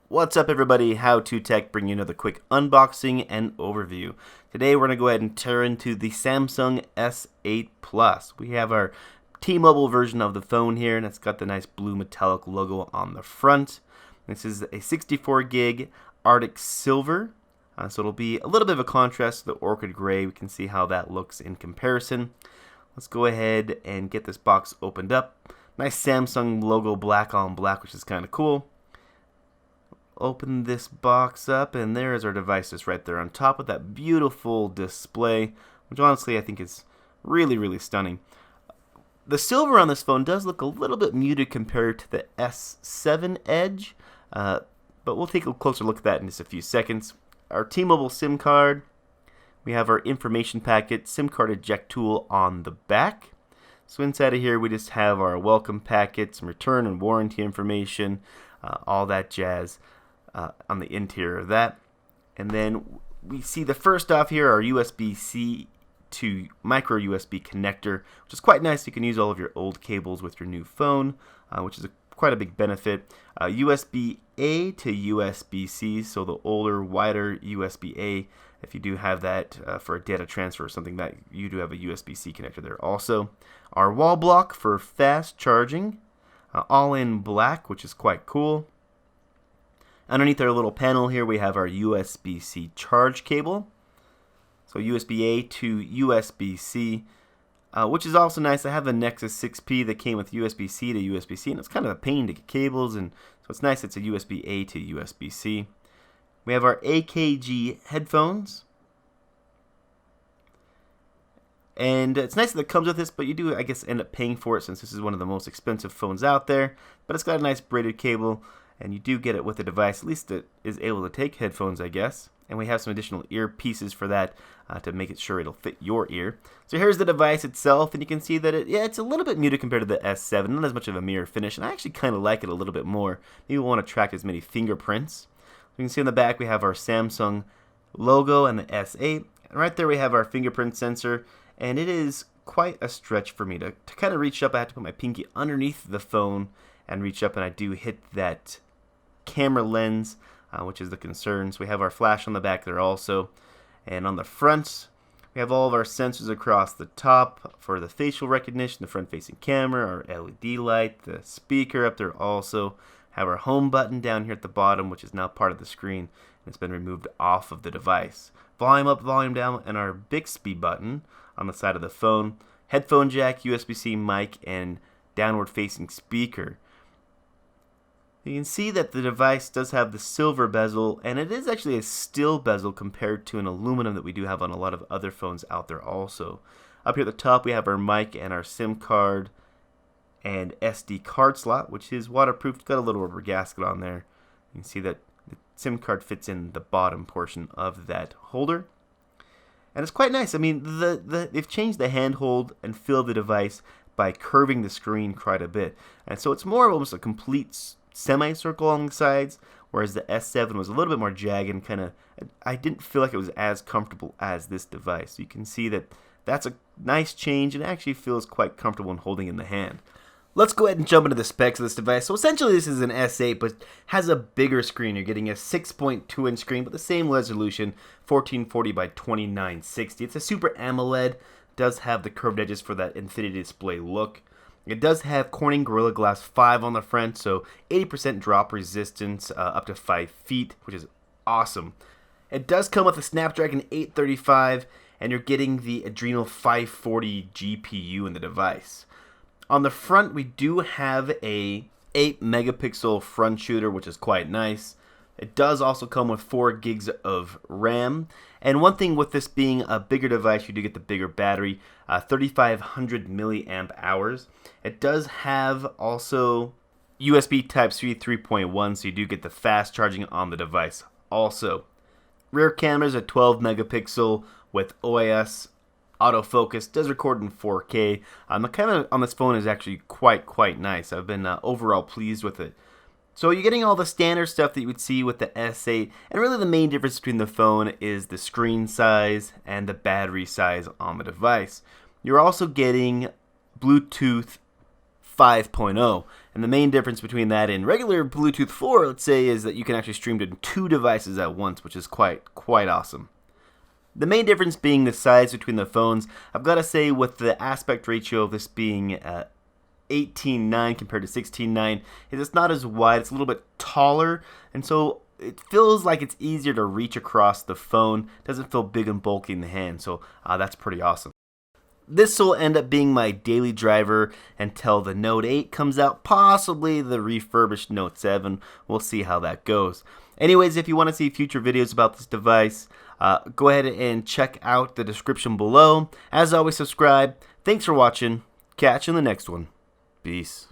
What's up everybody, How To Tech bringing you another quick unboxing and overview. Today we're going to go ahead and tear into the Samsung S8 Plus. We have our T-Mobile version of the phone here, and it's got the nice blue metallic logo on the front. This is a 64 gig Arctic Silver, so it'll be a little bit of a contrast to the Orchid Gray. We can see how that looks in comparison. Let's go ahead and get this box opened up. Nice Samsung logo black on black, which is kind of cool. Open this box up, and there is our device just right there on top with that beautiful display, which honestly I think is really stunning. The silver on this phone does look a little bit muted compared to the S7 Edge, but we'll take a closer look at that in just a few seconds. Our T-Mobile SIM card, we have our information packet, SIM card eject tool on the back. So inside of here we just have our welcome packet, some return and warranty information, all that jazz. On the interior of that. And then we see the first off here, our USB-C to micro USB connector, which is quite nice. You can use all of your old cables with your new phone, which is quite a big benefit. USB-A to USB-C, so the older, wider USB-A, if you do have that for a data transfer or something, that you do have a USB-C connector there also. Our wall block for fast charging, all in black, which is quite cool. Underneath our little panel here, we have our USB-C charge cable. So USB-A to USB-C, which is also nice. I have the Nexus 6P that came with USB-C to USB-C, and it's kind of a pain to get cables, and so it's nice it's a USB-A to USB-C. We have our AKG headphones. And it's nice that it comes with this, but you do, I guess, end up paying for it since this is one of the most expensive phones out there. But it's got a nice braided cable, and you do get it with the device. At least it is able to take headphones, I guess. And we have some additional ear pieces for that to make it sure it'll fit your ear. So here's the device itself, and you can see that it's a little bit muted compared to the S7. Not as much of a mirror finish, and I actually kind of like it a little bit more. Maybe we want to track as many fingerprints. You can see on the back we have our Samsung logo and the S8. And right there we have our fingerprint sensor. And it is quite a stretch for me to kind of reach up. I have to put my pinky underneath the phone and reach up, and I do hit that camera lens, which is the concern. So we have our flash on the back there also. And on the front, we have all of our sensors across the top for the facial recognition, the front-facing camera, our LED light, the speaker up there also. Have our home button down here at the bottom, which is now part of the screen, and it's been removed off of the device. Volume up, volume down, and our Bixby button on the side of the phone, headphone jack, USB-C mic, and downward facing speaker. You can see that the device does have the silver bezel, and it is actually a steel bezel compared to an aluminum that we do have on a lot of other phones out there also. Up here at the top we have our mic and our SIM card and SD card slot, which is waterproof. It's got a little rubber gasket on there. You can see that the SIM card fits in the bottom portion of that holder. And it's quite nice. I mean, they've changed the handhold and feel of the device by curving the screen quite a bit. And so it's more of almost a complete semicircle on the sides, whereas the S7 was a little bit more jagged and kind of, I didn't feel like it was as comfortable as this device. So you can see that that's a nice change, and it actually feels quite comfortable in holding in the hand. Let's go ahead and jump into the specs of this device. So essentially this is an S8, but has a bigger screen. You're getting a 6.2 inch screen, but the same resolution, 1440 by 2960. It's a Super AMOLED. It does have the curved edges for that infinity display look. It does have Corning Gorilla Glass 5 on the front, so 80% drop resistance up to 5 feet, which is awesome. It does come with a Snapdragon 835, and you're getting the Adreno 540 GPU in the device. On the front, we do have a 8 megapixel front shooter, which is quite nice. It does also come with 4 gigs of RAM. And one thing with this being a bigger device, you do get the bigger battery, 3,500 milliamp hours. It does have also USB Type-C 3.1, so you do get the fast charging on the device also. Rear camera is a 12 megapixel with OIS autofocus, does record in 4K. The camera on this phone is actually quite nice. I've been overall pleased with it. So you're getting all the standard stuff that you would see with the S8, and really the main difference between the phone is the screen size and the battery size on the device. You're also getting Bluetooth 5.0. And the main difference between that and regular Bluetooth 4, let's say, is that you can actually stream to 2 devices at once, which is quite awesome. The main difference being the size between the phones. I've got to say, with the aspect ratio of this being 18:9 compared to 16:9, is it's not as wide, it's a little bit taller, and so it feels like it's easier to reach across the phone. It doesn't feel big and bulky in the hand, so that's pretty awesome. This will end up being my daily driver until the Note 8 comes out, possibly the refurbished Note 7. We'll see how that goes. Anyways, if you want to see future videos about this device, go ahead and check out the description below. As always, subscribe. Thanks for watching. Catch you in the next one. Peace.